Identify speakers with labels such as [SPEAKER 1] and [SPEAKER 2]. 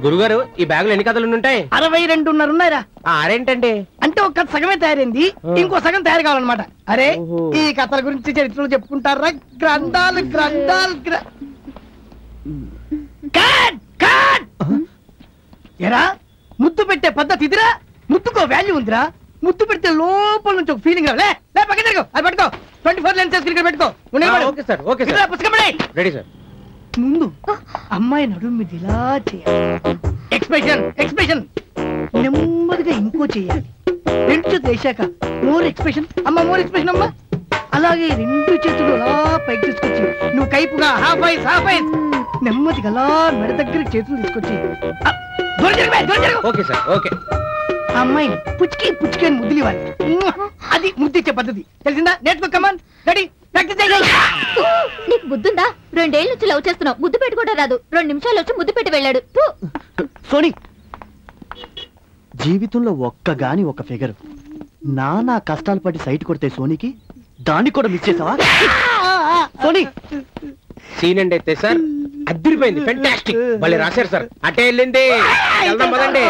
[SPEAKER 1] గురుగారు ఈ బ్యాగులు ఎన్ని కథలు ఉంటాయి?
[SPEAKER 2] 62.5 ఉన్నాయిరా.
[SPEAKER 1] అరేంటండి
[SPEAKER 2] అంటే ఒక కథ సగమే తయారైంది, ఇంకో సగం తయారు కావాలన్నమాట. అరే ఈ కథల గురించి చరిత్రలు చెప్పుకుంటారా? గ్రంథాలు గ్రంథాలు ఎరా ముద్దు పెట్టే పద్ధతి ఇదిరా. ముద్దుకో వాల్యూ ఉందిరా. ముద్దు పెడితే లోపల నుంచి ఒక ఫీలింగ్ రాలే. పక్కన తిరుగు, అది పట్టుకో. 24 లెన్సెస్ క్రికెట్ పెట్టుకో.
[SPEAKER 1] Okay sir, okay sir.
[SPEAKER 2] పుస్తకం పడే.
[SPEAKER 1] Ready sir.
[SPEAKER 2] ముందు అమ్మాయి నడుము మీద ఇలా చేయాలి. Expression expression. నెమ్మదిగా ఇంకో చేయాలి. 2 చేతులు వేసాక మోర్ ఎక్స్ప్రెషన్. అమ్మ మోర్ ఎక్స్ప్రెషన్ అమ్మ. అలాగే 2 చేతులు అలా పైకి తీసుకొచ్చి నువ్వు కైపుగా హాఫ్ ఐస్ హాఫ్ ఐస్. నెమ్మదిగా అలా మెడ దగ్గర చేతులు తీసుకొచ్చి
[SPEAKER 1] ఓకే సార్, ఓకే.
[SPEAKER 2] అమ్మాయిని పుచ్చికి పుచ్చికి అని ముద్దులు ఇవ్వాలి. అది ముద్దిచ్చే పద్ధతి తెలిసిందా? నేర్చుకో. కమాన్ రెడీ ప్రాక్టీస్ చేయాలి.
[SPEAKER 3] నీకు బుద్ధుందా? 2 ఏళ్ళ నుంచి లవ్ చేస్తున్నావు, ముద్దు పెట్టుకోవడం రాదు. 2 నిమిషాలు వచ్చి ముద్దు పెట్టి వెళ్ళాడు.
[SPEAKER 4] సోనీ, జీవితంలో ఒక్కగాని ఒక ఫిగర్ నానా కష్టాలు పడి సైట్ కొడితే సోనీకి దాన్ని కూడా మిస్ చేసావా? సోనీ
[SPEAKER 1] సీన్ అండి అయితే సార్ అదిరిపోయింది. ఫెంటాస్టిక్. మళ్ళీ రాశారు సార్. అటే వెళ్ళింది. వెళ్దాం పదండి.